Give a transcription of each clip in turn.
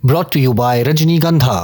brought to you by Rajnigandha।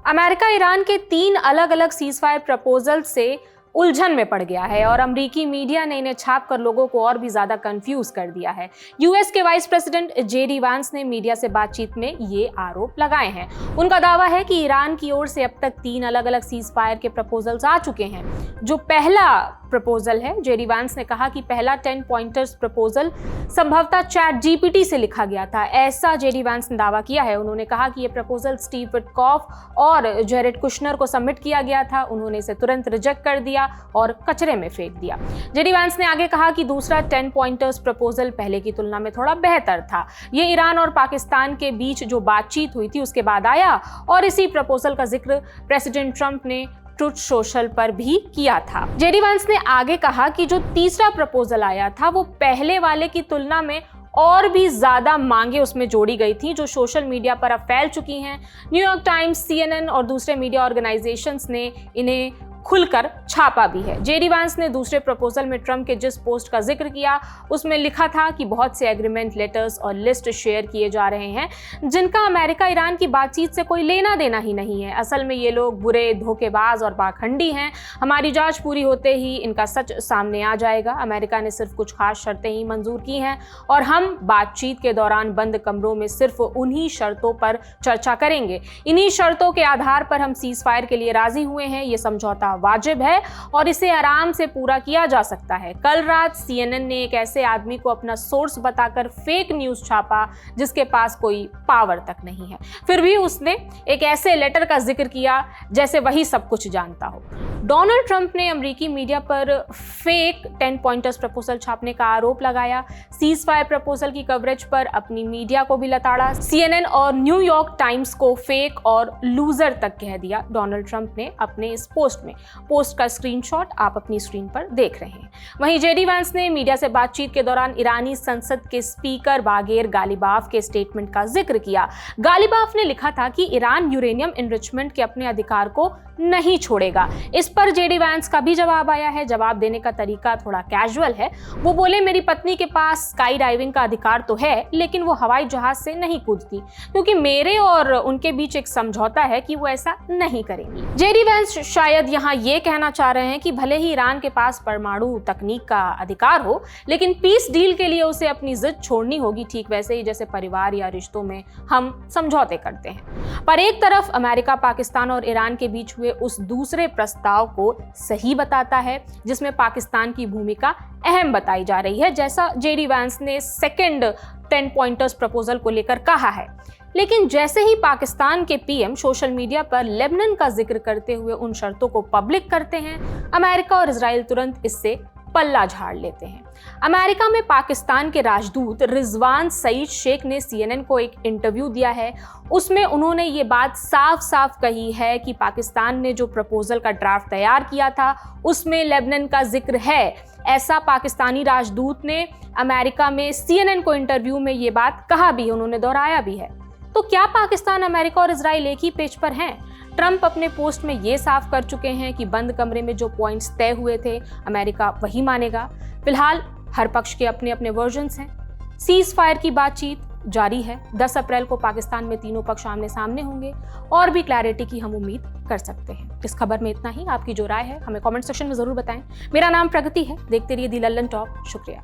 America Iran के 3 अलग अलग सीज़फायर प्रपोजल से उलझन में पड़ गया है और अमेरिकी मीडिया ने इन्हें छापकर लोगों को और भी ज्यादा कंफ्यूज कर दिया है। यूएस के वाइस प्रेसिडेंट जेडी वांस ने मीडिया से बातचीत में ये आरोप लगाए हैं। उनका दावा है कि ईरान की ओर से अब तक 3 अलग अलग सीज़फायर के प्रपोजल्स आ चुके हैं। जो पहला प्रपोजल है, जेडी वांस ने कहा कि पहला 10 पॉइंटर्स प्रपोजल संभवतः चैट जीपीटी से लिखा गया था, ऐसा जेडी वांस ने दावा किया है। उन्होंने कहा कि यह प्रपोजल स्टीव विटकॉफ और जेरेड कुशनर को सबमिट किया गया था, उन्होंने इसे तुरंत रिजेक्ट कर दिया और कचरे में फेंक दिया। जेडी वांस ने आगे कहा कि दूसरा 10 पॉइंटर्स प्रपोजल पहले की तुलना में थोड़ा बेहतर था। ये ईरान और पाकिस्तान के बीच जो बातचीत हुई थी उसके बाद आया और इसी प्रपोजल का जिक्र प्रेसिडेंट ट्रंप ने ट्रुथ सोशल पर भी किया था। जेडी वांस ने आगे कहा कि जो तीसरा प्रपोजल आया था वो पहले वाले की तुलना में और भी ज्यादा मांगे उसमें जोड़ी गई थी, जो सोशल मीडिया पर अब फैल चुकी हैं। न्यूयॉर्क टाइम्स, CNN और दूसरे मीडिया ऑर्गेनाइजेशंस ने इन्हें खुलकर छापा भी है। जेडी वांस ने दूसरे प्रपोजल में ट्रंप के जिस पोस्ट का जिक्र किया उसमें लिखा था कि बहुत से एग्रीमेंट लेटर्स और लिस्ट शेयर किए जा रहे हैं जिनका अमेरिका ईरान की बातचीत से कोई लेना देना ही नहीं है। असल में ये लोग बुरे, धोखेबाज और पाखंडी हैं। हमारी जांच पूरी होते ही इनका सच सामने आ जाएगा। अमेरिका ने सिर्फ कुछ खास शर्तें ही मंजूर की हैं और हम बातचीत के दौरान बंद कमरों में सिर्फ उन्हीं शर्तों पर चर्चा करेंगे। इन्हीं शर्तों के आधार पर हम सीज फायर के लिए राजी हुए हैं। ये समझौता वाजिब है और इसे आराम से पूरा किया जा सकता है। कल रात CNN ने एक ऐसे आदमी को अपना सोर्स बताकर फेक न्यूज छापा जिसके पास कोई पावर तक नहीं है, फिर भी उसने एक ऐसे लेटर का जिक्र किया जैसे वही सब कुछ जानता हो। डोनाल्ड ट्रंप ने अमेरिकी मीडिया पर फेक 10 पॉइंटर्स प्रपोजल छापने का आरोप लगाया। सीज फायर प्रपोजल की कवरेज पर अपनी मीडिया को भी लताड़ा। CNN और न्यूयॉर्क टाइम्स को फेक और लूजर तक कह दिया। डोनाल्ड ट्रंप ने अपने इस पोस्ट का स्क्रीनशॉट आप अपनी स्क्रीन पर देख रहे हैं। वहीं जेडी वांस ने मीडिया से बातचीत के दौरान ईरानी संसद के स्पीकर बागेर गालिबाफ के स्टेटमेंट का जिक्र किया। गालिबाफ ने लिखा था कि ईरान यूरेनियम एनरिचमेंट के अपने अधिकार को नहीं छोड़ेगा। इस पर जेडी वांस का भी जवाब आया है। जवाब देने का तरीका थोड़ा कैजुअल है। वो बोले, मेरी पत्नी के पास स्काई डाइविंग का अधिकार तो है लेकिन वो हवाई जहाज से नहीं कूदती क्योंकि मेरे और उनके बीच एक समझौता है कि वो ऐसा नहीं करेंगी। जेडी वांस शायद यहाँ ये कहना चाह रहे हैं कि भले ही ईरान के पास परमाणु तकनीक का अधिकार हो लेकिन पीस डील के लिए उसे अपनी जिद छोड़नी होगी, ठीक वैसे ही जैसे परिवार या रिश्तों में हम समझौते करते हैं। पर एक तरफ अमेरिका पाकिस्तान और ईरान के बीच हुए उस दूसरे प्रस्ताव को सही बताता है जिसमें पाकिस्तान की भूमिका अहम बताई जा रही है, जैसा जेडी वांस ने सेकंड 10 पॉइंटर्स प्रपोजल को लेकर कहा है। लेकिन जैसे ही पाकिस्तान के पीएम सोशल मीडिया पर लेबनान का जिक्र करते हुए उन शर्तों को पब्लिक करते हैं, अमेरिका और इजराइल तुरंत इससे पल्ला झाड़ लेते हैं। अमेरिका में पाकिस्तान के राजदूत रिजवान सईद शेख ने CNN को एक इंटरव्यू दिया है। उसमें उन्होंने ये बात साफ साफ कही है कि पाकिस्तान ने जो प्रपोजल का ड्राफ्ट तैयार किया था उसमें लेबनान का जिक्र है। ऐसा पाकिस्तानी राजदूत ने अमेरिका में CNN को इंटरव्यू में ये बात कहा भी है, उन्होंने दोहराया भी है। तो क्या पाकिस्तान, अमेरिका और इजराइल एक ही पेज पर हैं? ट्रंप अपने पोस्ट में ये साफ कर चुके हैं कि बंद कमरे में जो पॉइंट्स तय हुए थे अमेरिका वही मानेगा। फिलहाल हर पक्ष के अपने अपने वर्जन्स हैं। सीज फायर की बातचीत जारी है। 10 अप्रैल को पाकिस्तान में तीनों पक्ष आमने सामने होंगे और भी क्लैरिटी की हम उम्मीद कर सकते हैं। इस खबर में इतना ही। आपकी जो राय है हमें कमेंट सेक्शन में जरूर बताएं। मेरा नाम प्रगति है। देखते रहिए दी लल्लन टॉप। शुक्रिया।